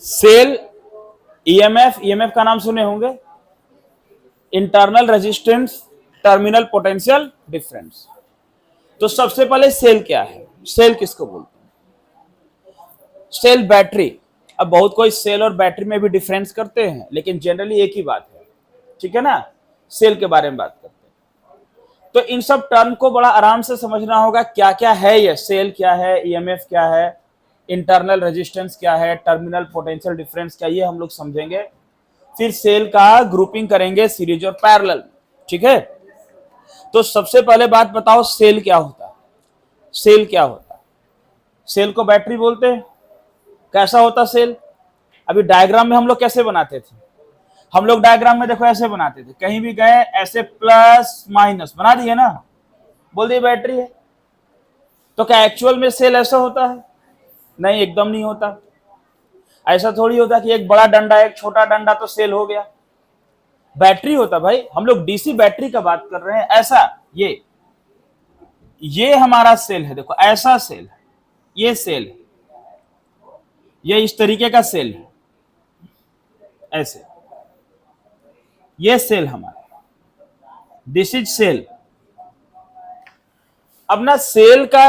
Cell EMF, EMF का नाम सुने होंगे, internal resistance terminal potential difference. तो सबसे पहले सेल क्या है, सेल किसको बोलते हैं? Cell battery. अब बहुत कोई सेल और बैटरी में भी डिफरेंस करते हैं, लेकिन जनरली एक ही बात है, ठीक है ना। सेल के बारे में बात करते हैं, तो इन सब टर्म को बड़ा आराम से समझना होगा, क्या क्या है ये, सेल क्या है, ईएमएफ क्या है, इंटरनल रेजिस्टेंस क्या है, टर्मिनल पोटेंशियल डिफरेंस क्या, ये हम लोग समझेंगे। फिर सेल का ग्रुपिंग करेंगे सीरीज और पैरेलल, ठीक है। तो सबसे पहले बात बताओ, सेल क्या होता है? सेल क्या होता है? सेल को बैटरी बोलते हैं। कैसा होता सेल? अभी डायग्राम में हम लोग कैसे बनाते थे? हम लोग डायग्राम में देखो ऐसे बनाते थे, कहीं भी गए ऐसे प्लस माइनस बना दिए ना, बोल दिए बैटरी है। तो क्या एक्चुअल में सेल ऐसा होता है? नहीं, एकदम नहीं होता। ऐसा थोड़ी होता कि एक बड़ा डंडा एक छोटा डंडा तो सेल हो गया। बैटरी होता भाई, हम लोग डीसी बैटरी का बात कर रहे हैं। ऐसा ये हमारा सेल है, देखो ऐसा सेल है, ये सेल है, ये इस तरीके का सेल है, ऐसे ये सेल हमारा, दिस इज सेल। अब ना सेल का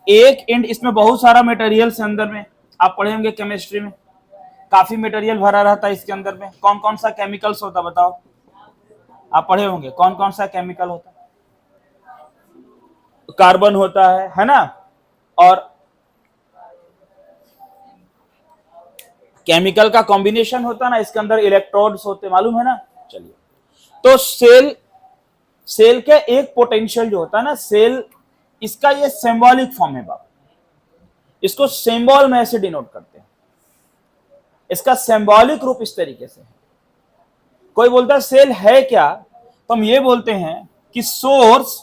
एक एंड, इसमें बहुत सारा मटेरियल है अंदर में, आप पढ़े होंगे केमिस्ट्री में, काफी मटेरियल भरा रहता है इसके अंदर में। कौन कौन सा केमिकल्स होता बताओ, आप पढ़े होंगे कौन कौन सा केमिकल होता? कार्बन होता है ना, और केमिकल का कॉम्बिनेशन होता है ना, इसके अंदर इलेक्ट्रोड्स होते, मालूम है ना। चलिए, तो सेल के एक पोटेंशियल जो होता है ना, सेल, इसका ये सिंबॉलिक फॉर्म है बाबा, इसको सिंबल में ऐसे डिनोट करते हैं। इसका सिंबॉलिक रूप इस तरीके से है। कोई बोलता है सेल है क्या, तो हम ये बोलते हैं कि सोर्स,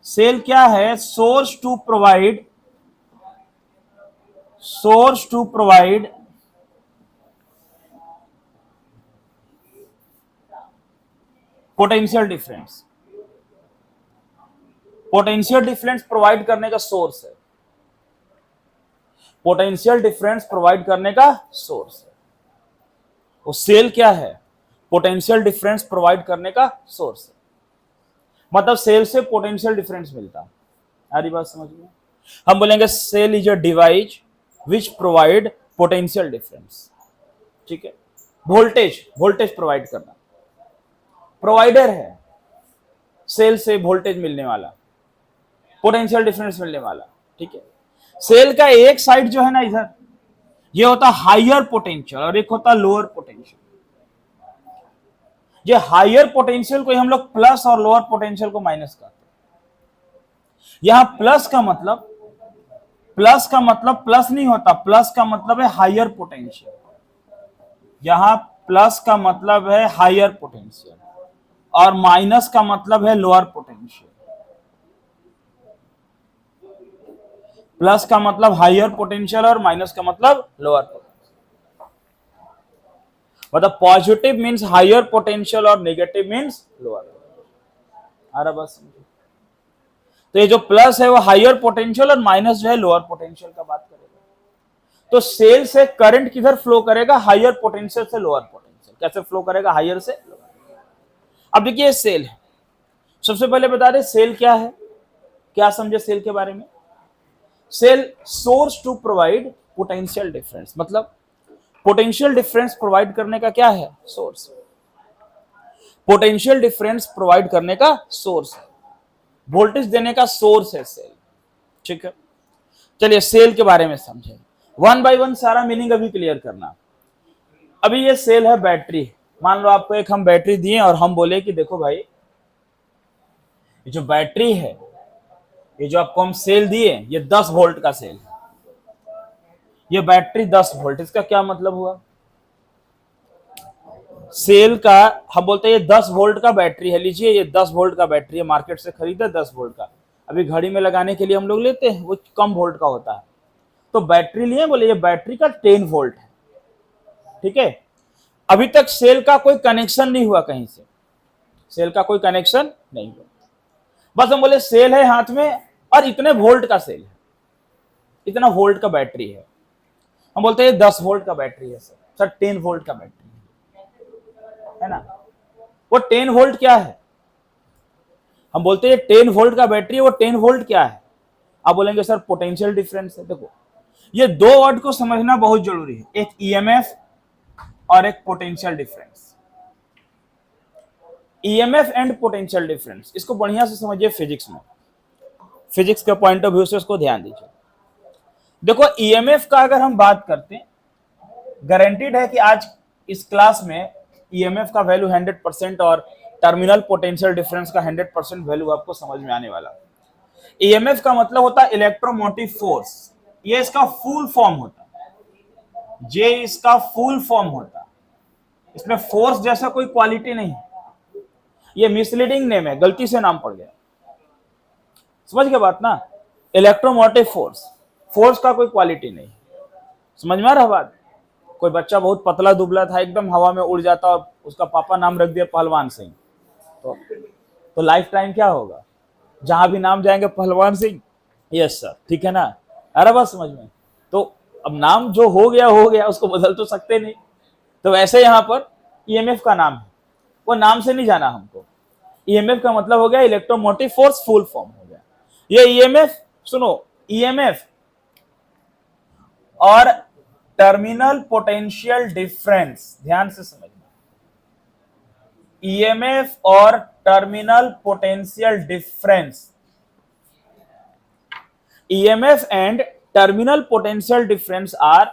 सेल क्या है? Source to provide potential difference. Potential difference provide करने का सोर्स है, पोटेंशियल डिफरेंस प्रोवाइड करने का सोर्स है। वो सेल क्या है? पोटेंशियल डिफरेंस प्रोवाइड करने का सोर्स है। मतलब सेल से पोटेंशियल डिफरेंस मिलता है। सारी बात समझ में? हम बोलेंगे cell is a device which provide potential difference, ठीक है। वोल्टेज प्रोवाइड करना, प्रोवाइडर है सेल से वोल्टेज मिलने वाला, पोटेंशियल डिफरेंस मिलने वाला, ठीक है। सेल का एक साइड जो है ना इधर, ये होता हायर पोटेंशियल और एक होता लोअर पोटेंशियल। ये हायर पोटेंशियल को हम लोग प्लस और लोअर पोटेंशियल को माइनस करते हैं। यहां प्लस का मतलब प्लस नहीं होता, प्लस का मतलब है हायर पोटेंशियल। यहां प्लस का मतलब है हायर पोटेंशियल और माइनस का मतलब है लोअर पोटेंशियल। प्लस का मतलब हायर पोटेंशियल और माइनस का मतलब लोअर पोटेंशियल। मतलब पॉजिटिव मींस हायर पोटेंशियल और नेगेटिव मींस लोअर। आ रहा बस? तो ये जो प्लस है वो हायर पोटेंशियल और माइनस जो है लोअर पोटेंशियल का बात करेगा। तो सेल से करंट किधर फ्लो करेगा? हायर पोटेंशियल से लोअर पोटेंशियल। कैसे फ्लो करेगा? हायर से लोअर। अब देखिए सेल है, सबसे पहले बता दें सेल क्या है, क्या समझे सेल के बारे में। Cell source to provide potential difference, मतलब पोटेंशियल डिफरेंस प्रोवाइड करने का क्या है? सोर्स। पोटेंशियल डिफरेंस प्रोवाइड करने का सोर्स है, वोल्टेज देने का सोर्स है सेल, ठीक है। चलिए सेल के बारे में समझे, वन बाय वन सारा मीनिंग अभी क्लियर करना। अभी ये सेल है बैटरी, मान लो आपको एक हम बैटरी दिए और हम बोले कि देखो भाई ये जो बैटरी है, ये जो आपको हम सेल दिए, ये 10 वोल्ट का सेल है, ये बैटरी 10 वोल्ट। इसका क्या मतलब हुआ? सेल का हम बोलते हैं ये 10 वोल्ट का बैटरी है, लीजिए ये 10 वोल्ट का बैटरी है, मार्केट से खरीदा 10 वोल्ट का। अभी घड़ी में लगाने के लिए हम लोग लेते हैं, वो कम वोल्ट का होता है। तो बैटरी लिए, बोले ये बैटरी का 10 वोल्ट है, ठीक है। अभी तक सेल का कोई कनेक्शन नहीं हुआ कहीं से, सेल का कोई कनेक्शन नहीं हुआ, बस हम बोले सेल है हाथ में और इतने वोल्ट का सेल है, इतना वोल्ट का बैटरी है। हम बोलते हैं 10 वोल्ट का बैटरी है सर 10 वोल्ट का बैटरी है ना। वो 10 वोल्ट क्या है? हम बोलते हैं 10 वोल्ट का बैटरी है, वो 10 वोल्ट क्या है? आप बोलेंगे सर पोटेंशियल डिफरेंस है। देखो ये दो वर्ड को समझना बहुत जरूरी है, एक ईएमएफ और एक potential difference. EMF and potential difference, इसको बढ़िया से समझिए फिजिक्स में, फिजिक्स के पॉइंट ऑफ व्यू से उसको ध्यान दीजिए। देखो ईएमएफ का अगर हम बात करते हैं, गारंटीड है कि आज इस क्लास में ईएमएफ का वैल्यू 100% और टर्मिनल पोटेंशियल डिफरेंस का 100% वैल्यू आपको समझ में आने वाला है। ईएमएफ का मतलब होता है इलेक्ट्रोमोटिव फोर्स, ये इसका फुल फॉर्म होता है, जे इसका फुल फॉर्म होता है। इसमें फोर्स जैसा कोई क्वालिटी नहीं है, ये मिसलीडिंग नेम है, गलती से नाम पड़ गया, समझ गए बात ना। इलेक्ट्रोमोटिव फोर्स, फोर्स का कोई क्वालिटी नहीं, समझ में आ रहा बात। कोई बच्चा बहुत पतला दुबला था, एकदम हवा में उड़ जाता और उसका पापा नाम रख दिया पहलवान सिंह, तो लाइफ टाइम क्या होगा, जहां भी नाम जाएंगे पहलवान सिंह, यस सर, ठीक है ना। अरे बात समझ में। तो अब नाम जो हो गया, उसको बदल तो सकते नहीं। तो वैसे यहां पर ईएमएफ का नाम है, वो नाम से नहीं जाना हमको। ईएमएफ का मतलब हो गया इलेक्ट्रोमोटिव फोर्स, फुल फॉर्म हो गया। ये ईएमएफ सुनो, ईएमएफ और टर्मिनल पोटेंशियल डिफरेंस, ध्यान से समझना। ईएमएफ और terminal potential difference, EMF and terminal potential difference are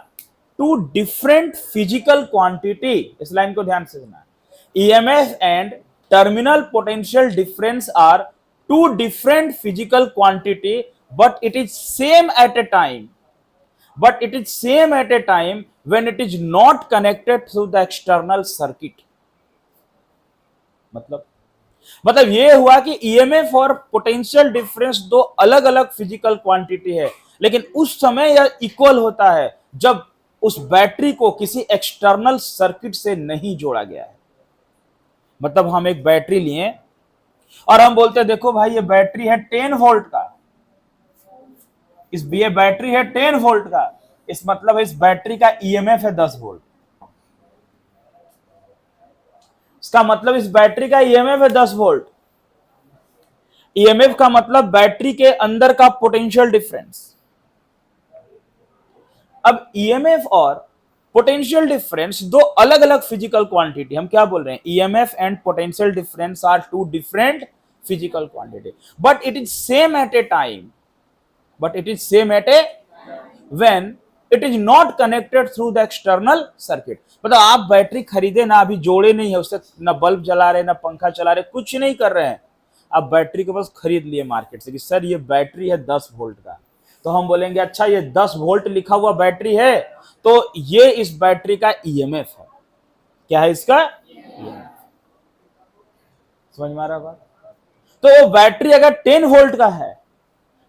two different physical quantity। इस लाइन को ध्यान से सुनना। EMF and terminal potential difference are two different physical quantity, but it is same at a time. But it is same at a time when it is not connected through the external circuit। मतलब ये हुआ कि EMF और potential difference दो अलग अलग physical quantity है, लेकिन उस समय यह इक्वल होता है जब उस बैटरी को किसी एक्सटर्नल सर्किट से नहीं जोड़ा गया है। मतलब हम एक बैटरी लिए और हम बोलते हैं देखो भाई ये बैटरी है 10 वोल्ट का, ये बैटरी है 10 वोल्ट का, इस मतलब इस बैटरी का ईएमएफ है 10 वोल्ट। इसका मतलब इस बैटरी का ईएमएफ है 10 वोल्ट। ईएमएफ का मतलब बैटरी के अंदर का पोटेंशियल डिफरेंस। अब ईएमएफ और पोटेंशियल डिफरेंस दो अलग अलग फिजिकल क्वांटिटी, हम क्या बोल रहे हैं, EMF and potential difference are two different physical quantity, but it is same at a time, but it is same at a when it is not connected through the external circuit. मतलब आप battery खरीदे ना, अभी जोड़े नहीं है उससे, ना बल्ब जला रहे, ना पंखा चला रहे, कुछ नहीं कर रहे हैं, आप बैटरी को बस खरीद लिए मार्केट से कि सर ये बैटरी है 10 वोल्ट का, तो हम बोलेंगे अच्छा ये 10 वोल्ट लिखा हुआ बैटरी है, तो ये इस बैटरी का ईएमएफ है। क्या है इसका EMF। समझ में आ रहा बात। तो वो बैटरी अगर 10 वोल्ट का है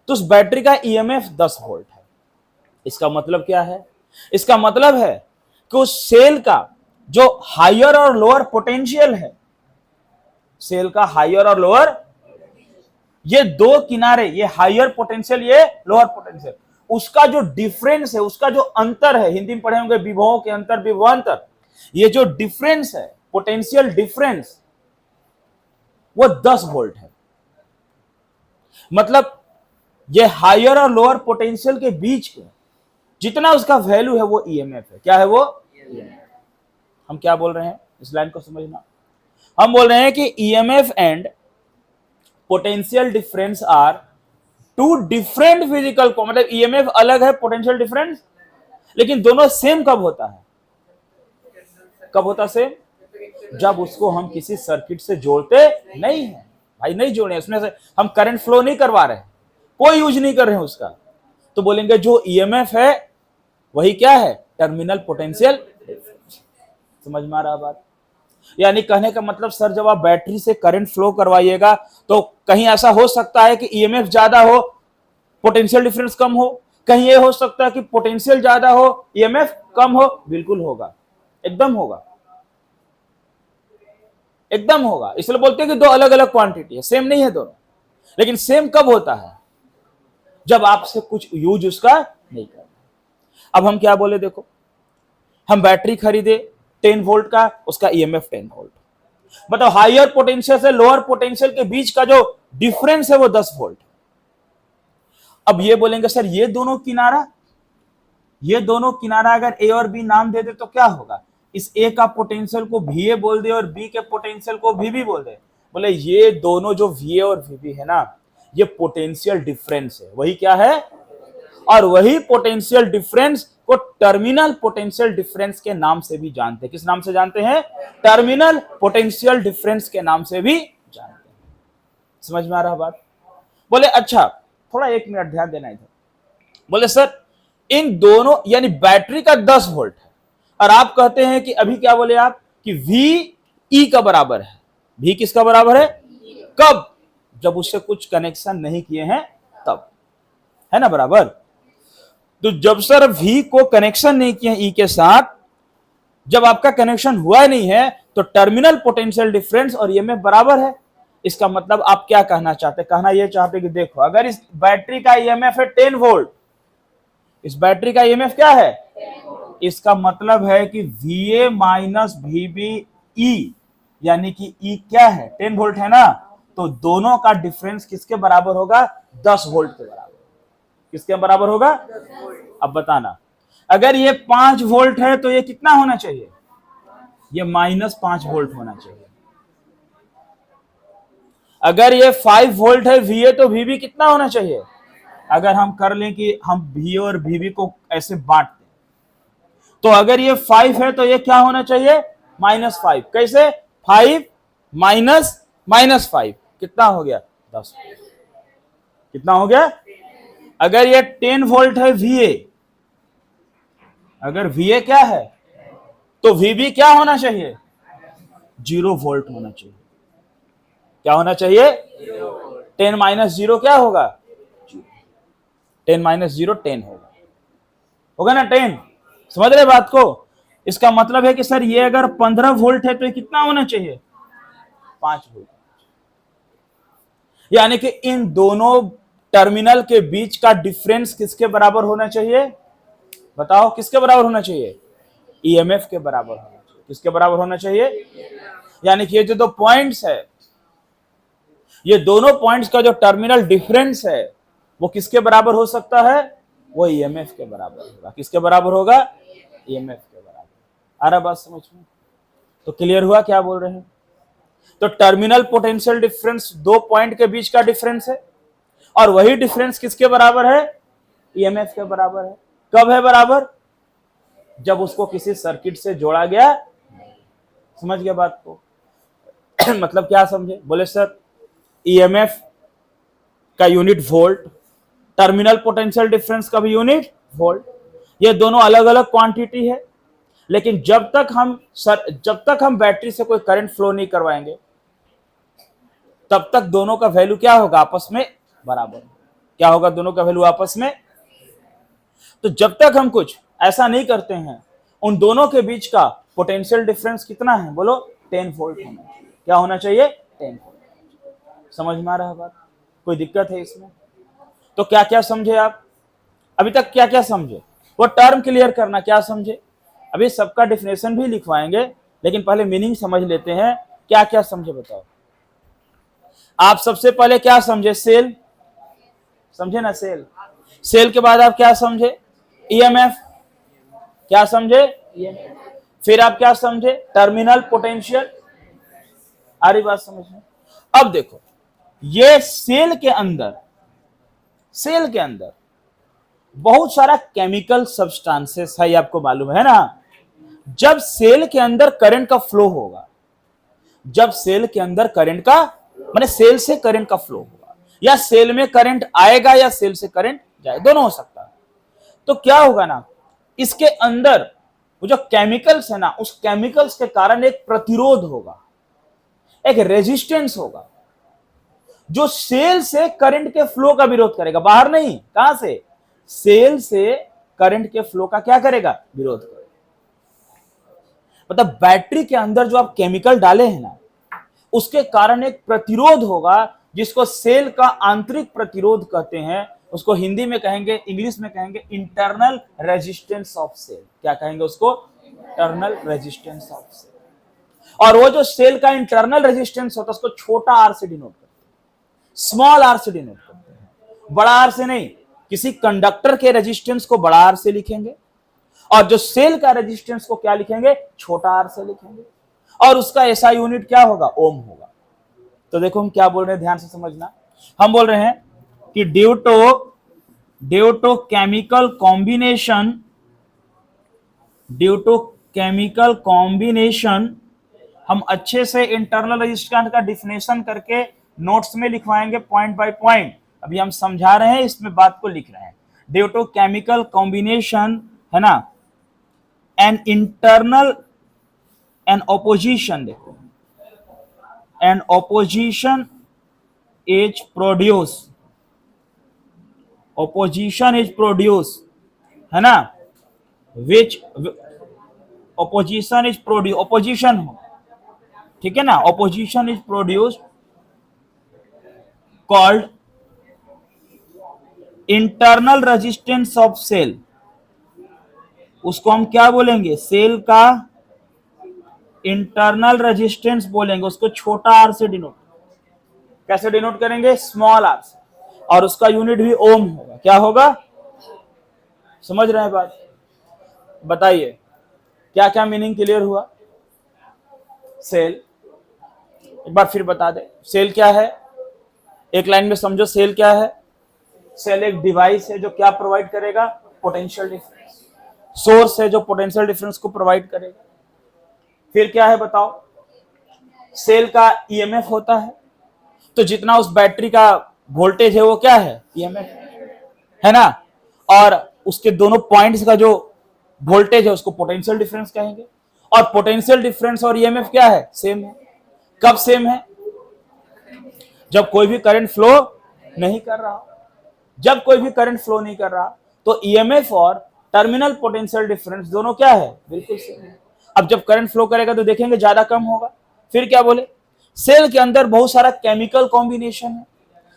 तो उस बैटरी का ईएमएफ 10 वोल्ट है। इसका मतलब क्या है, इसका मतलब है कि उस सेल का जो हायर और लोअर पोटेंशियल है, सेल का हायर और लोअर, ये दो किनारे, ये हायर पोटेंशियल, ये लोअर पोटेंशियल, उसका जो डिफरेंस है, उसका जो अंतर है, हिंदी में पढ़े होंगे विभवों के अंतर, विभवांतर, ये जो डिफरेंस है, पोटेंशियल डिफरेंस, वो 10 वोल्ट है। मतलब ये हायर और लोअर पोटेंशियल के बीच के जितना उसका वैल्यू है वो ईएमएफ है। क्या है वो EMF। हम क्या बोल रहे हैं, इस लाइन को समझना। हम बोल रहे हैं कि EMF and potential difference are two different physical, मतलब ईएमएफ अलग है, पोटेंशियल डिफरेंस, लेकिन दोनों सेम कब होता है, कब होता सेम, जब उसको हम किसी सर्किट से जोड़ते नहीं है। भाई नहीं जोड़े, उसमें से हम करंट फ्लो नहीं करवा रहे, कोई यूज नहीं कर रहे हैं उसका, तो बोलेंगे जो ईएमएफ है वही क्या है, टर्मिनल पोटेंशियल डिफरेंस। समझ में आ रहा बात। यानी कहने का मतलब सर जब आप बैटरी से करंट फ्लो करवाइएगा तो कहीं ऐसा हो सकता है कि ईएमएफ ज्यादा हो, पोटेंशियल डिफरेंस कम हो, कहीं ये हो सकता है कि पोटेंशियल ज्यादा हो, ईएमएफ कम हो। बिल्कुल होगा, एकदम होगा, एकदम होगा। इसलिए बोलते हैं कि दो अलग अलग क्वांटिटी है, सेम नहीं है दोनों, लेकिन सेम कब होता है, जब आपसे कुछ यूज उसका नहीं करना। अब हम क्या बोले, देखो हम बैटरी खरीदे 10 वोल्ट का, उसका ईएमएफ 10 वोल्ट, बताओ हायर पोटेंशियल से लोअर पोटेंशियल के बीच का जो डिफरेंस है वो 10 वोल्ट। अब ये बोलेंगे सर ये दोनों किनारा अगर ए और बी नाम दे दे तो क्या होगा, इस ए का पोटेंशियल को वी ए बोल दे और बी के पोटेंशियल को वी बी बोल दे। बोले ये दोनों जो वी ए और वी बी है ना, ये पोटेंशियल डिफरेंस है, वही क्या है, और वही पोटेंशियल डिफरेंस को टर्मिनल पोटेंशियल डिफरेंस के नाम से भी जानते हैं। किस नाम से जानते हैं, टर्मिनल पोटेंशियल डिफरेंस के नाम से भी जानते हैं। समझ में आ रहा बात। बोले अच्छा थोड़ा 1 मिनट ध्यान देना इधर। बोले सर इन दोनों यानी बैटरी का 10 वोल्ट है और आप कहते हैं कि अभी क्या बोले आप कि V E का बराबर है। V किसका बराबर है, कब, जब उससे कुछ कनेक्शन नहीं किए हैं तब, है ना बराबर। तो जब सर V को कनेक्शन नहीं किए E के साथ, जब आपका कनेक्शन हुआ ही नहीं है तो टर्मिनल पोटेंशियल डिफरेंस और ईएमएफ बराबर है। इसका मतलब आप क्या कहना चाहते, कहना यह चाहते कि देखो अगर इस बैटरी का ईएमएफ है 10 वोल्ट, इस बैटरी का ईएमएफ क्या है, इसका मतलब है कि VA माइनस VBE यानी कि E क्या है 10 वोल्ट है ना, तो दोनों का डिफरेंस किसके बराबर होगा, 10 वोल्ट के बराबर। किसके बराबर होगा, अब बताना अगर ये 5 वोल्ट है तो ये कितना होना चाहिए, ये -5 वोल्ट होना चाहिए। अगर ये 5 वोल्ट है VA तो VB कितना होना चाहिए, अगर हम कर लें कि हम VA और VB को ऐसे बांट दें तो अगर ये 5 है तो ये क्या होना चाहिए, -5। कैसे, 5 माइनस 5 कितना हो गया, 10। कितना हो गया, अगर ये 10 वोल्ट है VA, अगर VA क्या है तो VB क्या होना चाहिए, 0 वोल्ट होना चाहिए। क्या होना चाहिए, 10 माइनस 0 क्या होगा, 10 माइनस 0 10 होगा ना 10। समझ रहे बात को। इसका मतलब है कि सर ये अगर 15 वोल्ट है तो ये कितना होना चाहिए, 5 वोल्ट। यानी कि इन दोनों टर्मिनल के बीच का डिफरेंस किसके बराबर होना चाहिए, बताओ किसके बराबर होना चाहिए, ईएमएफ के बराबर होना चाहिए। किसके बराबर होना चाहिए, यानी कि ये जो दो पॉइंट्स है, ये दोनों पॉइंट्स का जो टर्मिनल डिफरेंस है वो किसके बराबर हो सकता है, वो ईएमएफ के बराबर होगा। किसके बराबर होगा, ईएमएफ के बराबर। आ रहा बात समझ में, तो क्लियर हुआ क्या बोल रहे हैं। तो टर्मिनल पोटेंशियल डिफरेंस दो पॉइंट के बीच का डिफरेंस है और वही डिफरेंस किसके बराबर है, ईएमएफ के बराबर है। कब है बराबर, जब उसको किसी सर्किट से जोड़ा गया। समझ गया बात को मतलब क्या समझे, बोले सर ईएमएफ का unit volt, terminal potential difference का भी यूनिट वोल्ट, ये दोनों अलग अलग क्वांटिटी है। लेकिन जब तक हम बैटरी से कोई करंट फ्लो नहीं करवाएंगे तब तक दोनों का वैल्यू क्या होगा, आपस में बराबर। क्या होगा, दोनों का वैल्यू आपस में। तो जब तक हम कुछ ऐसा नहीं करते हैं, उन दोनों के बीच का पोटेंशियल डिफरेंस कितना है, बोलो 10 वोल्ट होना चाहिए। क्या होना चाहिए, 10 वोल्ट। समझ में आ रहा है बात, कोई दिक्कत है इसमें। तो क्या क्या समझे आप अभी तक, क्या क्या समझे, वो टर्म क्लियर करना, क्या समझे। अभी सबका डिफिनेशन भी लिखवाएंगे लेकिन पहले मीनिंग समझ लेते हैं, क्या क्या समझे बताओ। आप सबसे पहले क्या समझे, सेल समझे ना, सेल के बाद आप क्या समझे, ईएमएफ। क्या समझे, ईएमएफ। फिर आप क्या समझे, टर्मिनल पोटेंशियल। आ रही बात समझ में। अब देखो ये सेल के अंदर बहुत सारा केमिकल सब्सटेंसेस है, आपको मालूम है ना। जब सेल के अंदर करंट का फ्लो होगा, जब सेल के अंदर करंट का माने सेल से करंट का फ्लो होगा, या सेल में करंट आएगा या सेल से करंट जाए, दोनों हो सकता है। तो क्या होगा ना, इसके अंदर वो जो केमिकल्स है ना, उस केमिकल्स के कारण एक प्रतिरोध होगा, एक रेजिस्टेंस होगा जो सेल से करंट के फ्लो का विरोध करेगा। बाहर नहीं, कहां से, सेल से करंट के फ्लो का क्या करेगा, विरोध करेगा। मतलब बैटरी के अंदर जो आप केमिकल डाले हैं ना, उसके कारण एक प्रतिरोध होगा जिसको सेल का आंतरिक प्रतिरोध कहते हैं, उसको हिंदी में कहेंगे, इंग्लिश में कहेंगे इंटरनल रेजिस्टेंस ऑफ सेल। क्या कहेंगे उसको? Internal resistance of cell. और वो जो सेल का इंटरनल रेजिस्टेंस होता है उसको छोटा आर से डिनोट करते हैं, स्मॉल आर से डिनोट करते हैं, बड़ा आर से नहीं। किसी कंडक्टर के रेजिस्टेंस को बड़ा आर से लिखेंगे और जो सेल का रेजिस्टेंस को क्या लिखेंगे? छोटा आर से लिखेंगे। और उसका ऐसा यूनिट क्या होगा? ओम होगा। तो देखो हम क्या बोल रहे हैं, ध्यान से समझना। हम बोल रहे हैं कि ड्यू टू केमिकल कॉम्बिनेशन हम अच्छे से इंटरनल रेजिस्टेंस का डिफिनेशन करके नोट्स में लिखवाएंगे पॉइंट बाय पॉइंट। अभी हम समझा रहे हैं, इसमें बात को लिख रहे हैं। ड्यू टू केमिकल कॉम्बिनेशन, है ना, एन ऑपोजिशन, देखो, एन ऑपोजिशन इज प्रोड्यूस, है ना, विच ऑपोजिशन हो, ठीक है ना, opposition is produced called internal resistance of cell. उसको हम क्या बोलेंगे? सेल का इंटरनल रेजिस्टेंस बोलेंगे, उसको छोटा आर से डिनोट। कैसे डिनोट करेंगे? स्मॉल आर से। और उसका यूनिट भी ओम होगा। क्या होगा? समझ रहे हैं बात? बताइए क्या क्या मीनिंग क्लियर हुआ? सेल एक बार फिर बता दे, सेल क्या है? एक लाइन में समझो, सेल क्या है? सेल एक डिवाइस है जो क्या प्रोवाइड करेगा? Potential difference. सोर्स है जो पोटेंशियल डिफरेंस को प्रोवाइड करेगा। फिर क्या है बताओ? सेल का ईएमएफ होता है, तो जितना उस बैटरी का वोल्टेज है वो क्या है? ईएमएफ, है ना। और उसके दोनों पॉइंट्स का जो वोल्टेज है उसको पोटेंशियल डिफरेंस कहेंगे। और पोटेंशियल डिफरेंस और ईएमएफ क्या है? सेम है। कब सेम है? जब कोई भी करंट फ्लो नहीं कर रहा। जब कोई भी करंट फ्लो नहीं कर रहा तो ईएमएफ और टर्मिनल पोटेंशियल डिफरेंस दोनों क्या है? बिल्कुल सेम है। अब जब करंट फ्लो करेगा तो देखेंगे ज्यादा कम होगा। फिर क्या बोले? सेल के अंदर बहुत सारा केमिकल कॉम्बिनेशन है।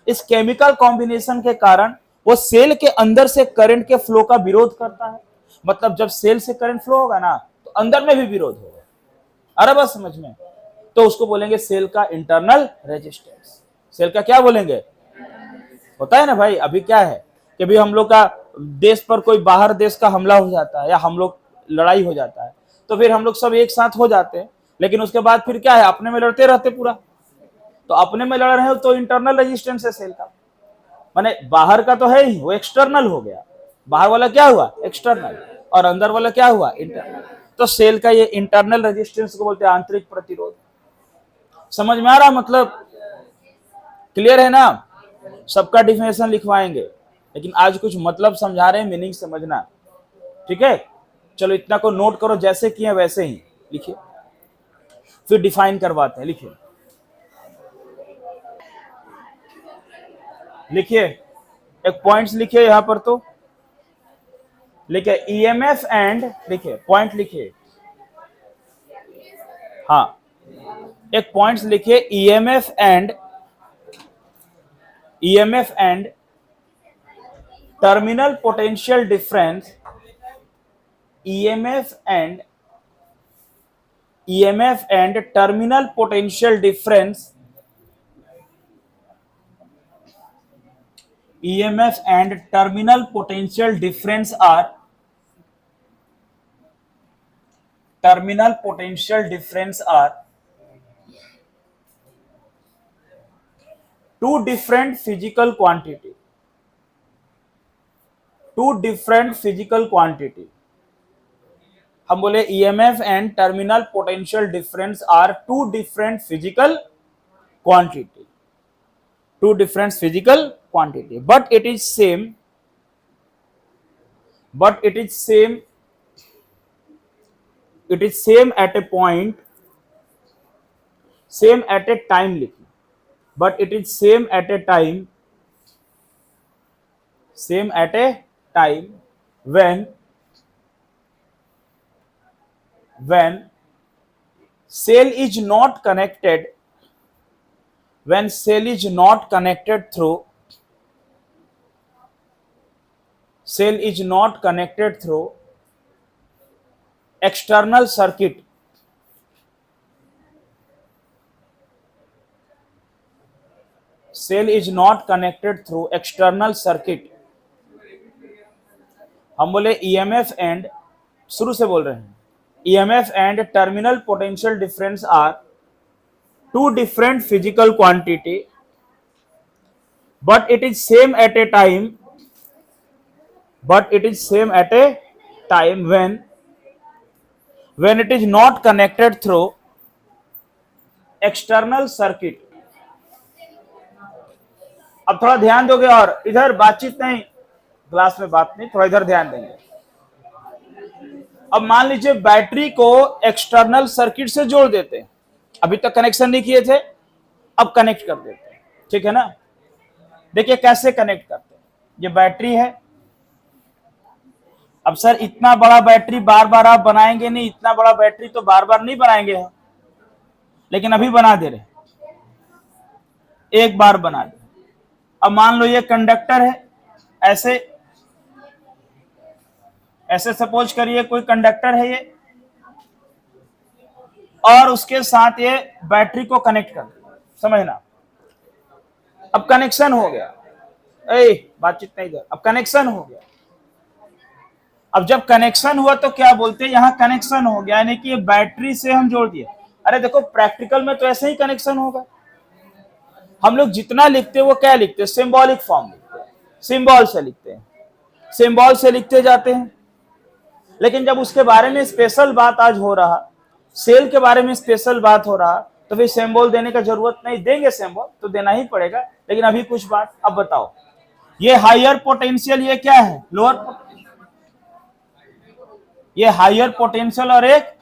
इस केमिकल कॉम्बिनेशन के कारण वो सेल के अंदर से करंट के फ्लो का विरोध करता है। मतलब जब सेल से करंट फ्लो होगा ना तो अंदर में भी विरोध होगा। अरे बस समझ में। तो उसको बोलेंगे सेल का इंटरनल रेजिस्टेंस। सेल का क्या बोलेंगे? होता है ना भाई। अभी क्या है कि अभी हम लोग का देश पर कोई बाहर देश का हमला हो जाता है या हम लोग लड़ाई हो जाता है तो फिर हम लोग सब एक साथ हो जाते हैं, लेकिन उसके बाद फिर क्या है? अपने में लड़ते रहते पूरा। तो अपने में लड़ रहे हो तो इंटरनल रेजिस्टेंस है सेल का। माने बाहर का तो है ही, वो एक्सटर्नल हो गया। बाहर वाला क्या हुआ? एक्सटर्नल। और अंदर वाला क्या हुआ? इंटरनल। तो सेल का ये इंटरनल रेजिस्टेंस को बोलते हैं आंतरिक प्रतिरोध। समझ में आ रहा मतलब? क्लियर है ना? सबका डिफिनेशन लिखवाएंगे, लेकिन आज कुछ मतलब समझा रहे हैं, मीनिंग समझना, ठीक है। चलो इतना को नोट करो, जैसे किए वैसे ही लिखिए, फिर डिफाइन करवाते हैं। लिखिए लिखिए, एक पॉइंट्स लिखिए यहां पर, तो लिखिए ईएमएफ एंड, लिखिए पॉइंट लिखिए, हाँ एक पॉइंट्स लिखिए, EMF and terminal potential difference, EMF and terminal potential difference, EMF and terminal potential difference are two different physical quantity. हम बोले EMF and terminal potential difference are two different physical quantity, but it is same at a point, same at a time, लिखिए, but it is same at a time when cell is not connected through cell is not connected through external circuit, cell is not connected through external circuit. हम बोले EMF and, शुरू से बोल रहे हैं, EMF and terminal potential difference are two different physical quantity, but it is same at a time, but it is same at a time when it is not connected through external circuit। अब थोड़ा ध्यान दोगे, और इधर बातचीत नहीं, class में बात नहीं, थोड़ा इधर ध्यान देंगे। अब मान लीजिए बैटरी को एक्सटर्नल सर्किट से जोड़ देते हैं, अभी तक कनेक्शन नहीं किए थे, अब कनेक्ट कर देते हैं, ठीक है ना। देखिए कैसे कनेक्ट करते हैं। ये बैटरी है, अब सर इतना बड़ा बैटरी बार बार आप बनाएंगे नहीं, इतना बड़ा बैटरी तो बार बार नहीं बनाएंगे हम, लेकिन अभी बना दे रहे, एक बार बना दे। अब मान लो ये कंडक्टर है, ऐसे ऐसे सपोज करिए कोई कंडक्टर है ये, और उसके साथ ये बैटरी को कनेक्ट कर, समझना। अब कनेक्शन हो गया, बातचीत नहीं इधर, अब कनेक्शन हो गया। अब जब कनेक्शन हुआ तो क्या बोलते हैं, यहां कनेक्शन हो गया, यानी कि ये बैटरी से हम जोड़ दिए। अरे देखो प्रैक्टिकल में तो ऐसे ही कनेक्शन होगा। हम लोग जितना लिखते हैं वो क्या लिखते हैं, सिंबॉलिक फॉर्म लिखते हैं, सिंबल से लिखते हैं, सिंबल से लिखते जाते हैं। लेकिन जब उसके बारे में स्पेशल बात आज हो रहा, सेल के बारे में स्पेशल बात हो रहा, तो फिर सिंबल देने का जरूरत नहीं, देंगे सिंबल तो देना ही पड़ेगा। लेकिन अभी कुछ बात, अब बताओ, ये हायर पोटेंशियल, ये क्या है, लोअर, ये हायर पोटेंशियल और एक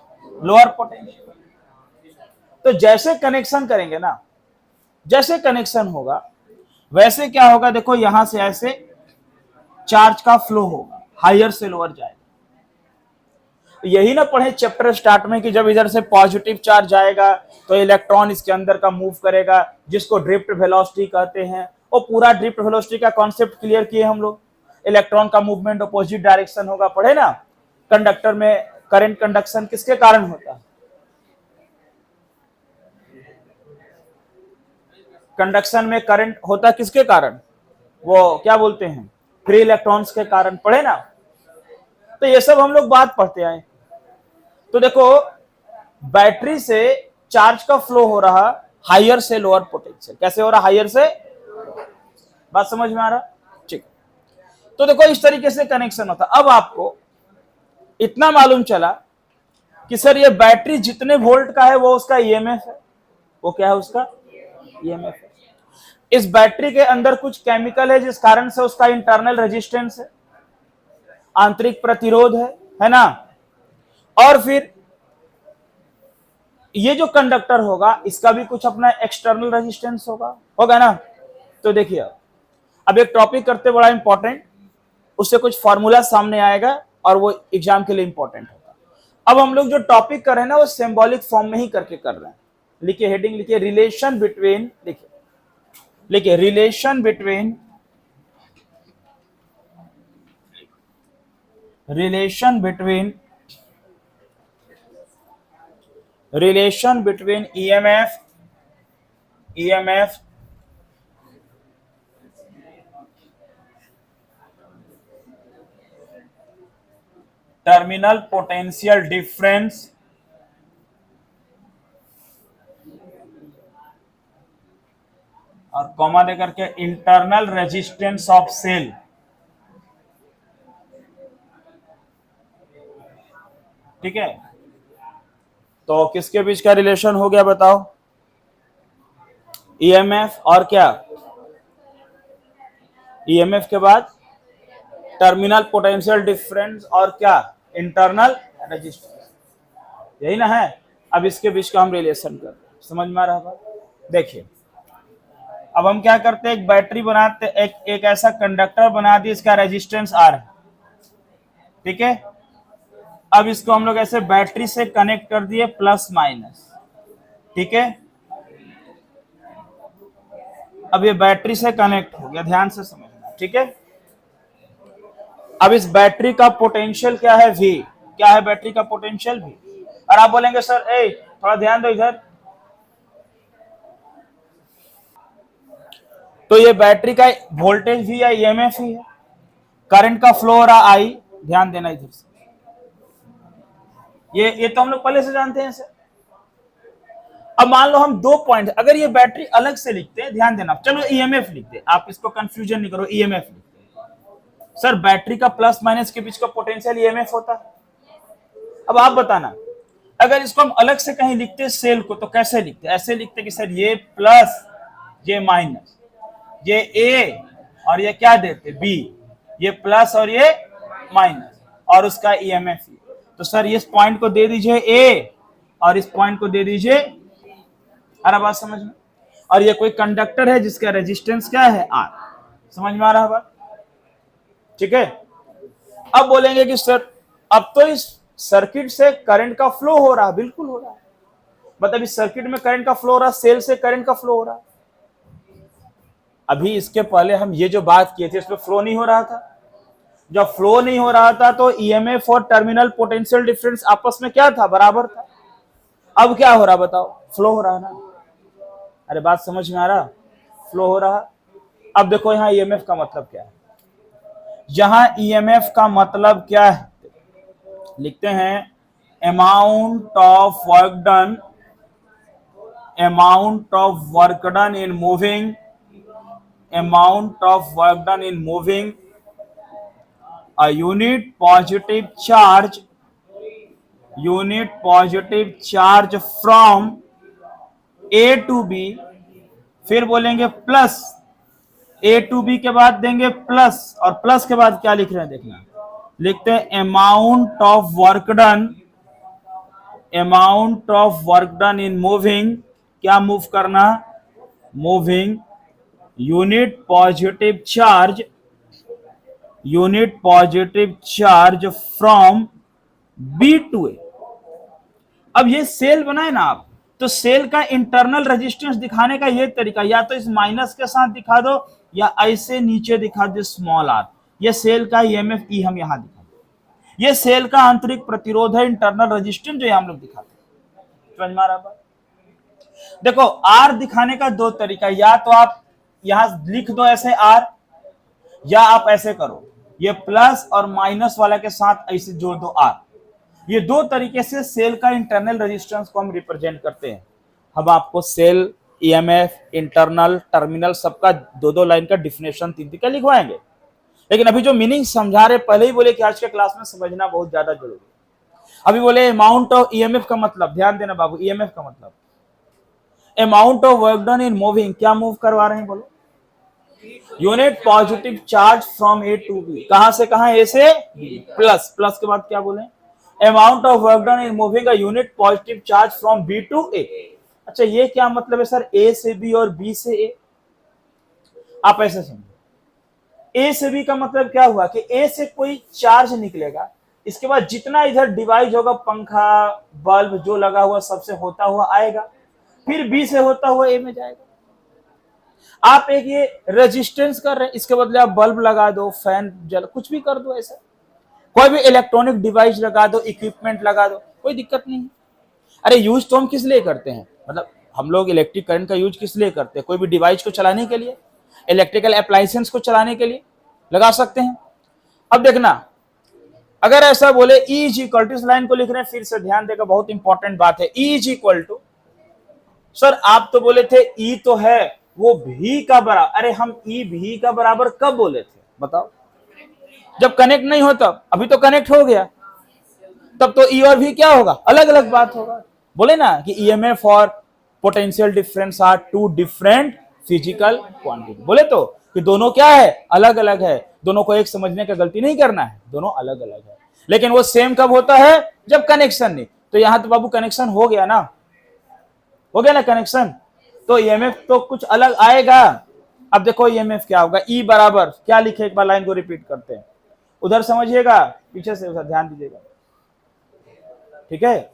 लोअर पोटेंशियल। तो जैसे कनेक्शन करेंगे ना, जैसे कनेक्शन होगा वैसे क्या होगा, देखो यहां से ऐसे चार्ज का फ्लो होगा, हायर से लोअर जाएगा। यही ना पढ़े चैप्टर स्टार्ट में कि जब इधर से पॉजिटिव चार्ज आएगा तो इलेक्ट्रॉन इसके अंदर का मूव करेगा, जिसको ड्रिफ्ट वेलोसिटी कहते हैं। वो पूरा ड्रिफ्ट वेलोसिटी का कॉन्सेप्ट क्लियर किए हम लोग। इलेक्ट्रॉन का मूवमेंट अपोजिट डायरेक्शन होगा, पढ़े ना। कंडक्टर में करंट कंडक्शन किसके कारण होता है, कंडक्शन में करंट होता किसके कारण, वो क्या बोलते हैं, फ्री इलेक्ट्रॉन्स के कारण, पढ़े ना। तो ये सब हम लोग बात पढ़ते आए। तो देखो बैटरी से चार्ज का फ्लो हो रहा हायर से लोअर पोटेंशियल, कैसे हो रहा, हायर से, बात समझ में आ रहा, ठीक। तो देखो इस तरीके से कनेक्शन होता। अब आपको इतना मालूम चला कि सर ये बैटरी जितने वोल्ट का है वो उसका ईएमएफ है, वो क्या है, उसका ईएमएफ है। इस बैटरी के अंदर कुछ केमिकल है जिस कारण से उसका इंटरनल रेजिस्टेंस है, आंतरिक प्रतिरोध है ना। और फिर ये जो कंडक्टर होगा इसका भी कुछ अपना एक्सटर्नल रेजिस्टेंस होगा ना। तो देखिए अब एक टॉपिक करते बड़ा इंपॉर्टेंट, उससे कुछ फॉर्मूला सामने आएगा और वो एग्जाम के लिए इंपॉर्टेंट होगा। अब हम लोग जो टॉपिक कर रहे हैं ना वो सिंबॉलिक फॉर्म में ही करके कर रहे हैं। लिखिए हेडिंग, लिखिए रिलेशन बिटवीन, लिखिए relation between, relation between, relation between EMF, terminal potential difference और कॉमा देकर के इंटरनल रेजिस्टेंस ऑफ सेल। ठीक है, तो किसके बीच का रिलेशन हो गया बताओ, ईएमएफ और क्या, ईएमएफ के बाद टर्मिनल पोटेंशियल डिफरेंस और क्या, इंटरनल रेजिस्टेंस, यही ना है। अब इसके बीच का हम रिलेशन कर, समझ में आ रहा बात। देखिए अब हम क्या करते हैं, एक बैटरी बनाते, एक ऐसा कंडक्टर बना दिए, इसका रेजिस्टेंस आर है, ठीक है। अब इसको हम लोग ऐसे बैटरी से कनेक्ट कर दिए प्लस माइनस, ठीक है। अब ये बैटरी से कनेक्ट हो गया, ध्यान से समझना, ठीक है। अब इस बैटरी का पोटेंशियल क्या है, V। क्या है बैटरी का पोटेंशियल, V। और आप बोलेंगे सर थोड़ा ध्यान दो इधर, तो ये बैटरी का वोल्टेज भी या ईएमएफ ही है, करंट का फ्लो हो रहा I, ध्यान देना इधर से, ये तो हम लोग पहले से जानते हैं सर। अब मान लो हम 2 पॉइंट, अगर ये बैटरी अलग से लिखते हैं, ध्यान देना, चलो ईएमएफ लिखते हैं, आप इसको कंफ्यूजन नहीं करो, ईएमएफ लिखते हैं। सर बैटरी का प्लस माइनस के बीच का पोटेंशियल ईएमएफ होता है। अब आप बताना, अगर इसको हम अलग से कहीं लिखते सेल को, तो कैसे लिखते, ऐसे लिखते कि सर ये प्लस, ये माइनस, ये ए और ये क्या देते बी, ये प्लस और ये माइनस, और उसका ईएमएफ। तो सर इस पॉइंट को दे दीजिए ए और इस पॉइंट को दे दीजिए, अरे बात समझ में। और ये कोई कंडक्टर है जिसका रेजिस्टेंस क्या है, आर। समझ में आ रहा है बात, ठीक है। अब बोलेंगे कि सर अब तो इस सर्किट से करंट का फ्लो हो रहा, बिल्कुल हो रहा है, मतलब इस सर्किट में करंट का फ्लो हो रहा, सेल से करंट का फ्लो हो रहा। अभी इसके पहले हम ये जो बात किए थे इसमें फ्लो नहीं हो रहा था। जब फ्लो नहीं हो रहा था तो ईएमएफ और टर्मिनल पोटेंशियल डिफरेंस आपस में क्या था, बराबर था। अब क्या हो रहा बताओ, फ्लो हो रहा ना। अरे बात समझ में आ रहा, फ्लो हो रहा। अब देखो यहाँ ईएमएफ का मतलब क्या है, यहां ईएमएफ का मतलब क्या है, लिखते हैं amount of work done, amount of work done in moving, amount of work done in moving a unit positive charge from A to B, फिर बोलेंगे प्लस, A to B के बाद देंगे प्लस, और प्लस के बाद क्या लिख रहे हैं देखना, लिखते हैं amount of work done in moving, क्या मूव करना, moving unit positive charge from B to A. अब ये सेल बनाए ना आप, तो सेल का इंटरनल रेजिस्टेंस दिखाने का ये तरीका, या तो इस माइनस के साथ दिखा दो या ऐसे नीचे दिखा दो स्मॉल आर। ये सेल का ईएमएफ ई हम यहां दिखा दो, ये सेल का आंतरिक प्रतिरोध है, इंटरनल रेजिस्टेंस जो हम लोग दिखाते हैं। समझ में आ रहा है? देखो आर दिखाने का 2 तरीका, या तो आप यहां लिख दो ऐसे आर, या आप ऐसे करो, ये प्लस और माइनस वाला के साथ ऐसे जोड़ दो आर। ये 2 तरीके से सेल का इंटरनल रेजिस्टेंस को हम रिप्रेजेंट करते हैं। हम आपको सेल, ईएमएफ, इंटरनल, टर्मिनल सबका 2-2 लाइन का डिफिनेशन 3-3 का लिखवाएंगे, लेकिन अभी जो मीनिंग समझा रहे, पहले ही बोले कि आज के क्लास में समझना बहुत ज्यादा जरूरी है। अभी बोले अमाउंट ऑफ ईएमएफ का मतलब, ध्यान देना बाबू, ईएमएफ का मतलब amount of work done in moving, क्या मूव करवा रहे हैं बोलो, unit positive charge from A to B, कहां से कहां, ए से बी, प्लस, प्लस के बाद क्या बोले, amount of work done in moving a unit positive charge from B to A. अच्छा ये क्या मतलब है सर, ए से बी और बी से ए, आप ऐसे समझो, ए से बी का मतलब क्या हुआ कि ए से कोई चार्ज निकलेगा, इसके बाद जितना इधर डिवाइस होगा, पंखा, बल्ब जो लगा हुआ सबसे होता हुआ आएगा, फिर बी से होता हुआ ए में जाएगा। आप एक ये रेजिस्टेंस कर रहे हैं, इसके बदले आप बल्ब लगा दो, फैन जल, कुछ भी कर दो, ऐसा कोई भी इलेक्ट्रॉनिक डिवाइस लगा दो, इक्विपमेंट लगा दो, कोई दिक्कत नहीं है। अरे यूज तो हम किस लिए करते हैं, मतलब हम लोग इलेक्ट्रिक करंट का यूज किस लिए करते हैं, कोई भी डिवाइस को चलाने के लिए, इलेक्ट्रिकल अप्लायंसेस को चलाने के लिए लगा सकते हैं। अब देखना, अगर ऐसा बोले E इज इक्वल टू, इस लाइन को लिख रहे हैं, फिर से ध्यान देगा, बहुत इंपॉर्टेंट बात है। E is equal to, sir आप तो बोले थे E तो है वो V का बराबर, अरे हम E V का बराबर कब बोले थे बताओ, जब कनेक्ट नहीं होता, अभी तो कनेक्ट हो गया, तब तो E और V क्या होगा, अलग अलग बात होगा। बोले ना कि ईएमएफ और potential difference are 2 different physical quantity, बोले तो कि दोनों क्या है, अलग अलग है, दोनों को एक समझने का गलती नहीं करना है, दोनों अलग अलग है, लेकिन वो सेम कब होता है, जब कनेक्शन नहीं। तो यहां तो बाबू कनेक्शन हो गया ना, हो गया ना कनेक्शन, तो ईएमएफ तो कुछ अलग आएगा। अब देखो ईएमएफ क्या होगा, E बराबर क्या लिखे, एक बार लाइन को रिपीट करते हैं, उधर समझिएगा, पीछे से उधर ध्यान दीजिएगा, ठीक है।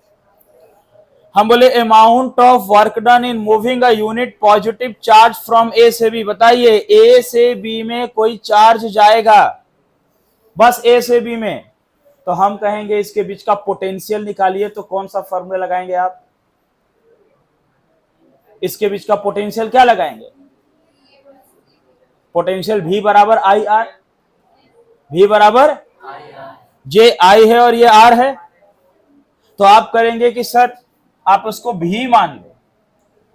हम बोले amount of work done in moving a unit positive charge from A से बी, बताइए ए से बी में कोई चार्ज जाएगा, बस ए से बी में, तो हम कहेंगे इसके बीच का पोटेंशियल निकालिए, तो कौन सा फॉर्मूला लगाएंगे आप? इसके बीच का पोटेंशियल क्या लगाएंगे? पोटेंशियल V बराबर आई आर, V बराबर जे आई है और ये आर है, तो आप करेंगे कि सर आप उसको V मान लो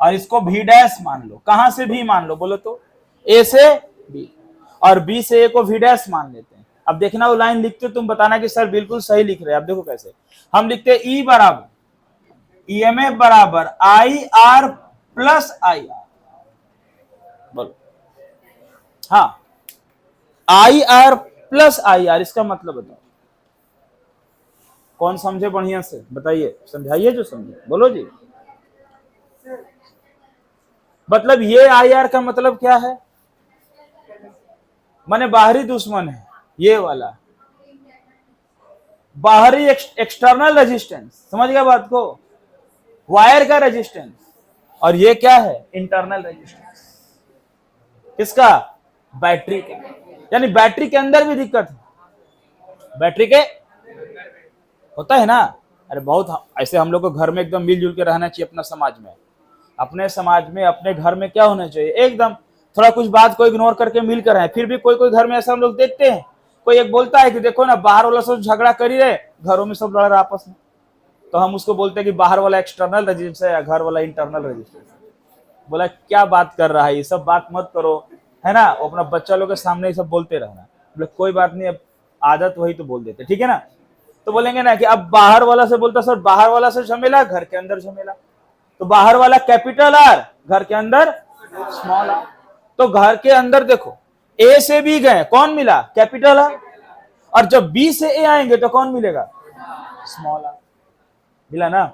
और इसको V डैश मान लो। कहां से V मान लो बोलो तो? A से B, और B से A को V डैश मान लेते हैं। अब देखना वो लाइन लिखते हो तुम बताना कि सर बिल्कुल सही लिख रहे हैं। अब देखो कैसे हम लिखते हैं, E बराबर EMF बराबर आई आर प्लस आई आर। बोलो हाँ, आई आर प्लस आई आर, इसका मतलब बताओ कौन समझे बढ़िया से बताइए, समझाइए जो समझे, बोलो जी। मतलब ये आई आर का मतलब क्या है? माने बाहरी दुश्मन है ये वाला, बाहरी एक्सटर्नल रेजिस्टेंस, समझ गया बात को? वायर का रेजिस्टेंस, और ये क्या है? Internal resistance. किसका? बैटरी का। यानी बैटरी के अंदर भी दिक्कत है, बैटरी के होता है ना। अरे बहुत ऐसे हम लोग को घर में एकदम मिलजुल के रहना चाहिए अपना समाज में। अपने समाज में अपने घर में क्या होना चाहिए? एकदम थोड़ा कुछ बात को इग्नोर करके मिलकर है। फिर भी कोई कोई घर में ऐसा हम लोग देखते हैं, कोई एक बोलता है कि देखो ना बाहर वाला सब झगड़ा कर ही रहे, घरों में सब लड़ रहा आपस में, तो हम उसको बोलते हैं कि बाहर वाला एक्सटर्नल रेजिस्टेंस है या घर वाला इंटरनल रेजिस्टेंस है। बोला क्या बात कर रहा है, ये सब बात मत करो, है ना। वो अपना बच्चा लोग के सामने ये सब बोलते रहना। बोले कोई बात नहीं, अब आदत वही तो बोल देते, ठीक है ना। तो बोलेंगे ना कि अब बाहर वाला से बोलता सर बाहर वाला से झमेला, घर के अंदर झमेला, तो बाहर वाला कैपिटल आर, घर के अंदर स्मॉल आर। तो घर के अंदर देखो ए से बी गए, कौन मिला? कैपिटल आर, और जब बी से ए आएंगे तो कौन मिलेगा? Small r. मिला ना,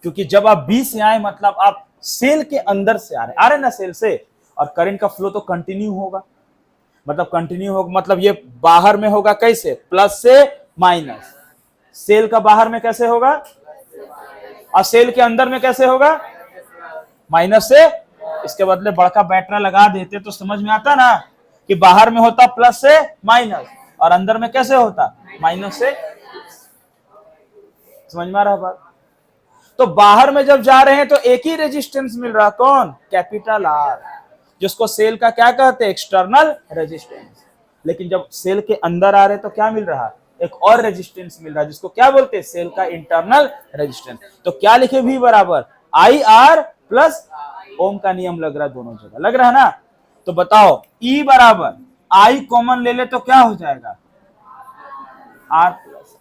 क्योंकि जब आप बी से आए मतलब आप सेल के अंदर से आ रहे ना सेल से, और करंट का फ्लो तो कंटिन्यू होगा, मतलब कंटिन्यू होगा, मतलब ये बाहर में होगा कैसे? प्लस से माइनस। सेल का बाहर में कैसे होगा? और सेल के अंदर में कैसे होगा? माइनस से। इसके बदले बड़का बैटरा लगा देते तो समझ में आता ना कि बाहर में होता प्लस से माइनस और अंदर में कैसे होता? माइनस से। समझ में आ रहा बात? तो बाहर में जब जा रहे हैं तो एक ही रेजिस्टेंस मिल रहा, कौन? कैपिटल आर, जिसको सेल का क्या कहते हैं? External resistance. लेकिन जब सेल के अंदर आ रहे तो क्या मिल रहा? एक और रेजिस्टेंस मिल रहा है, जिसको क्या बोलते हैं? सेल का इंटरनल रेजिस्टेंस। तो क्या लिखे? V बराबर आई आर प्लस, ओम का नियम लग रहा है दोनों जगह, लग रहा है ना। तो बताओ E बराबर आई कॉमन ले ले तो क्या हो जाएगा? R plus.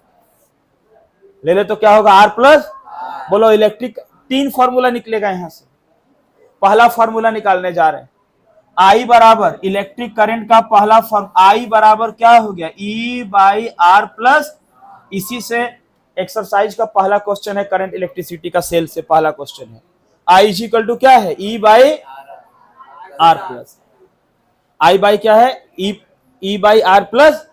ले ले तो क्या होगा? R plus. बोलो इलेक्ट्रिक, 3 फॉर्मूला निकलेगा यहां से। पहला फॉर्मूला निकालने जा रहे हैं, आई बराबर इलेक्ट्रिक करंट का पहला फॉर्म, आई बराबर क्या हो गया? E by r plus. इसी से एक्सरसाइज का पहला क्वेश्चन है, करंट इलेक्ट्रिसिटी का सेल से पहला क्वेश्चन है। आई इज इक्वल टू क्या है? E by r plus. I by क्या है? E by r plus.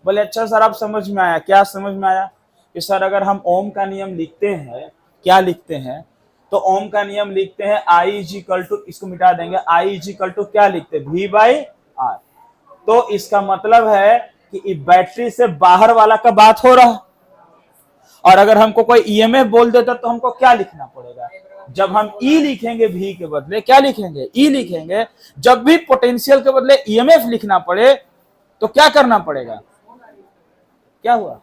बोले अच्छा सर आप समझ में आया, क्या समझ में आया? कि सर अगर हम ओम का नियम लिखते हैं, क्या लिखते हैं? तो ओम का नियम लिखते हैं आई इज इक्वल टू, इसको मिटा देंगे, आई इज इक्वल टू क्या लिखते हैं? V by r. तो इसका मतलब है कि बैटरी से बाहर वाला का बात हो रहा, और अगर हमको कोई EMF बोल देता तो हमको क्या लिखना पड़ेगा? जब हम E लिखेंगे V के बदले क्या लिखेंगे? E लिखेंगे। जब भी पोटेंशियल के बदले EMF लिखना पड़े तो क्या करना पड़ेगा? क्या हुआ?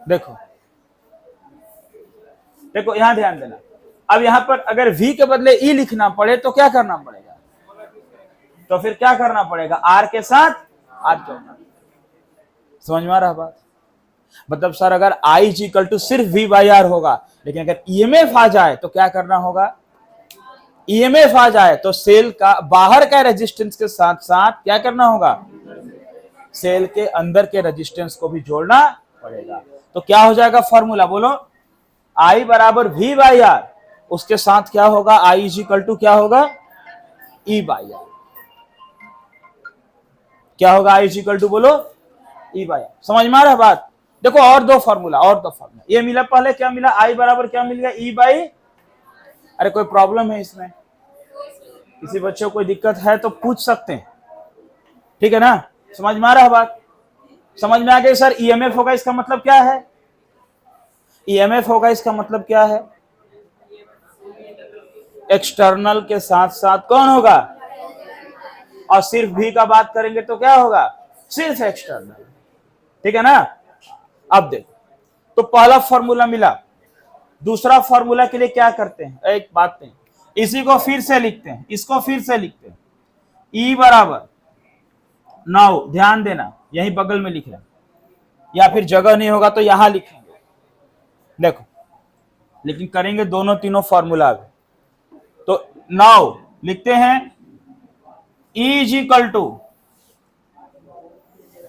देखो देखो यहां ध्यान देना। अब यहां पर अगर V के बदले E लिखना पड़े तो क्या करना पड़ेगा? तो फिर क्या करना पड़ेगा? R के साथ R जोड़ना। समझ में आ रहा बात? मतलब सर अगर I इज इक्वल टू सिर्फ V बाई आर होगा, लेकिन अगर EMF आ जाए तो क्या करना होगा? EMF आ जाए तो सेल का बाहर का रेजिस्टेंस के साथ साथ क्या करना होगा? सेल के अंदर के रेजिस्टेंस को भी जोड़ना पड़ेगा। तो क्या हो जाएगा फॉर्मूला? बोलो I बराबर V बाई आर, उसके साथ क्या होगा? I इज इक्वल टू क्या होगा? E by r. क्या होगा? I इज इक्वल टू बोलो E बाई आर। समझ में आ रहा है बात? देखो और दो फॉर्मूला, ये मिला, पहले क्या मिला? I बराबर क्या मिल गया? E बाई, अरे कोई प्रॉब्लम है इसमें? किसी बच्चे को कोई दिक्कत है तो पूछ सकते हैं, ठीक है ना? समझ में आ रहा है बात? समझ में आ गई सर? ईएमएफ होगा इसका मतलब क्या है? ईएमएफ होगा इसका मतलब क्या है? एक्सटर्नल के साथ साथ कौन होगा? और सिर्फ भी का बात करेंगे तो क्या होगा? सिर्फ एक्सटर्नल, ठीक है ना? अब देखो, तो पहला फॉर्मूला मिला, दूसरा फॉर्मूला के लिए क्या करते हैं? एक बात है, इसी को फिर से लिखते हैं, इसको फिर से लिखते हैं। E बराबर, नाउ ध्यान देना, यही बगल में लिख रहे हैं, या फिर जगह नहीं होगा तो यहां लिखेंगे, देखो, लेकिन करेंगे दोनों तीनों फॉर्मूला में। तो नाउ लिखते हैं E is equal to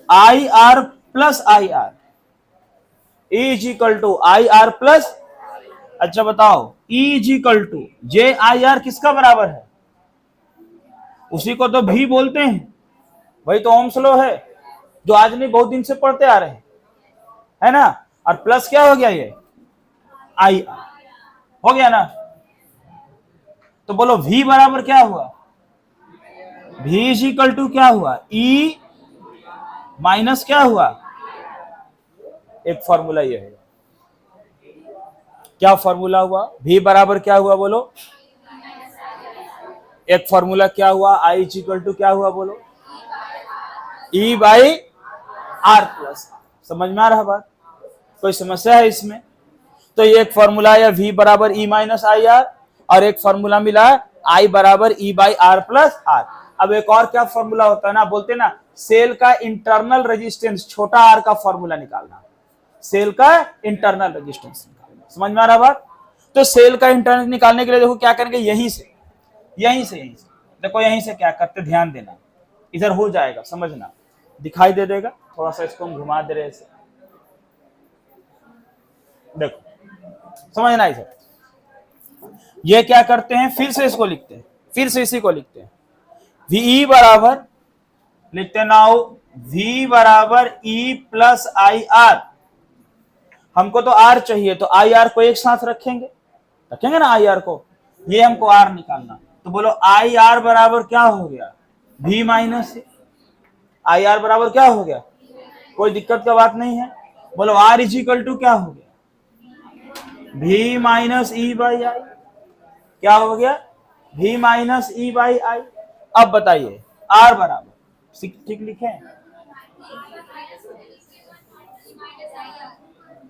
I r plus I r, E is equal to I r plus, अच्छा बताओ, E is equal to J I r किसका बराबर है? उसी को तो भी बोलते हैं, वही तो ओम्स लॉ है जो आज नहीं बहुत दिन से पढ़ते आ रहे हैं, है ना? और प्लस क्या हो गया? ये आई आर हो गया ना? तो बोलो V बराबर क्या हुआ? V इज इक्वल टू क्या हुआ? E माइनस क्या हुआ? एक फॉर्मूला ये है, क्या फॉर्मूला हुआ? V बराबर क्या हुआ बोलो? एक फॉर्मूला क्या हुआ? I इज इक्वल टू क्या हुआ बोलो? E by r plus. समझ में आ रहा बात? कोई समस्या है इसमें? तो ये एक फॉर्मूला है V बराबर E माइनस आई आर, और एक फॉर्मूला मिला I बराबर E by r plus r. अब एक और क्या फॉर्मूला होता है ना, बोलते ना सेल का इंटरनल रेजिस्टेंस छोटा आर का फॉर्मूला निकालना, सेल का इंटरनल रेजिस्टेंस निकालना। समझ में आ रहा बात? तो सेल का इंटरनल निकालने के लिए देखो क्या करेंगे, यहीं से देखो, यहीं से क्या करते, ध्यान देना, इधर हो जाएगा, समझना, दिखाई दे देगा, थोड़ा सा इसको हम घुमा दे रहे हैं, देखो समझना इसे। ये क्या करते हैं, फिर से इसको लिखते हैं, फिर से इसी को लिखते हैं, VE बराबर लिखते हैं नाउ V बराबर E प्लस आई आर। हमको तो R चाहिए, तो आई आर को एक साथ रखेंगे ना आई आर को, ये हमको R निकालना। तो बोलो आई आर बराबर क्या हो गया? V माइनस आई आर बराबर क्या हो गया? कोई दिक्कत का बात नहीं है। बोलो R इज इक्वल टू क्या हो गया? V minus E by I. क्या हो गया? V minus E by I. अब बताइए R बराबर, ठीक लिखे,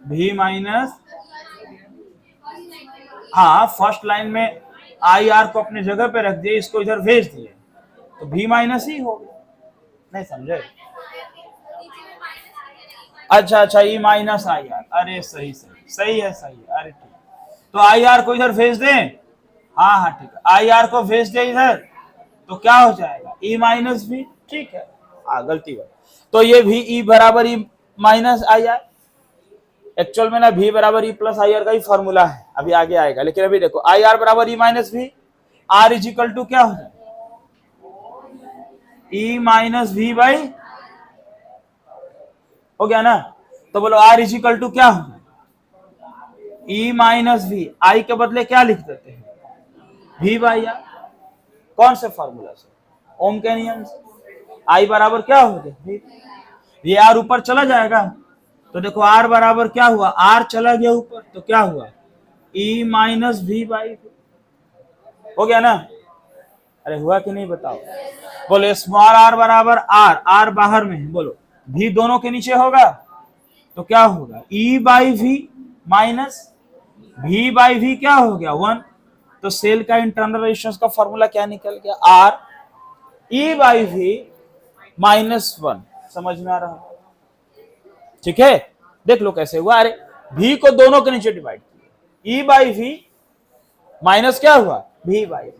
V माइनस, हाँ फर्स्ट लाइन में आई आर को अपने जगह पे रख दिए, इसको इधर भेज दिए, तो V माइनस ही हो गया। नहीं समझे? अच्छा, E माइनस आई आर, अरे सही है, अरे ठीक, तो आई आर को इधर भेज दें, हाँ ठीक है, आई आर को भेज दे इधर, तो क्या हो जाएगा? E माइनस भी, ठीक है, गलती हुई। तो ये भी E बराबर E minus I R, actual में ना V बराबर E प्लस आई आर का ही फॉर्मूला है, अभी आगे आएगा, लेकिन अभी देखो आई आर बराबर E माइनस भी, R इज इक्वल टू क्या हो जाए? E माइनस V बाई, हो गया ना? तो बोलो R इज इक्वल टू क्या हो जाए? E माइनस V, I के बदले क्या लिख देते हैं? V by r. कौन से फॉर्मूला से? ओम के नियम से। I बराबर क्या हो गया? V। ये R ऊपर चला जाएगा, तो देखो R बराबर क्या हुआ? R चला गया ऊपर, तो क्या हुआ? E माइनस V बाई, हो गया ना? अरे हुआ कि नहीं बताओ? बोलो स्मॉल r बराबर R बाहर में है, बोलो V दोनों के नीचे होगा, तो क्या होगा? E by V minus V by V क्या हो गया? 1। तो सेल का इंटरनल रेजिस्टेंस का फॉर्मूला क्या निकल गया? R E by V minus 1। समझ में आ रहा? ठीक है, देख लो कैसे हुआ। अरे V को दोनों के नीचे डिवाइड किया, E बाई V माइनस क्या हुआ? V by V,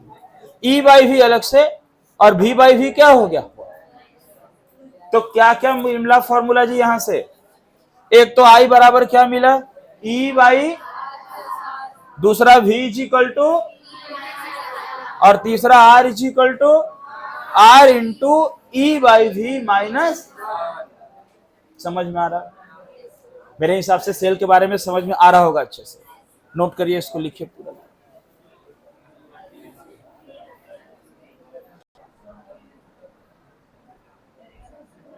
E by V अलग से, और V बाई V क्या हो गया? तो क्या क्या मिला फॉर्मूला जी यहां से? एक तो I बराबर क्या मिला? E बाई, दूसरा V इज इक्वल टू, और तीसरा R is equal to R into E by V minus. समझ में आ रहा? मेरे हिसाब से सेल के बारे में समझ में आ रहा होगा अच्छे से। नोट करिए, इसको लिखिए पूरा।